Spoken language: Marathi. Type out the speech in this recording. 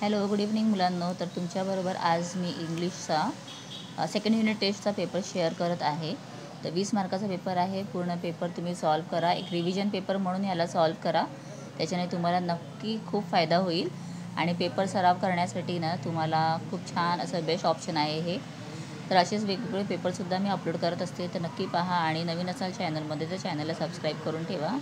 हॅलो, गुड इव्हनिंग मुलांनो. तर तुमच्याबरोबर आज मी इंग्लिशचा सेकंड युनिट टेस्टचा पेपर शेअर करत आहे. तर 20 मार्काचा पेपर आहे. पूर्ण पेपर तुम्ही सॉल्व करा. एक रिव्हिजन पेपर म्हणून याला सॉल्व करा. त्याच्याने तुम्हाला नक्की खूप फायदा होईल. आणि पेपर सराव करण्यासाठी ना तुम्हाला खूप छान असं बेस्ट ऑप्शन आहे हे. तर असेच वेगवेगळे पेपरसुद्धा मी अपलोड करत असते. तर नक्की पहा आणि नवीन असाल चॅनलमध्ये तर चॅनलला सबस्क्राईब करून ठेवा.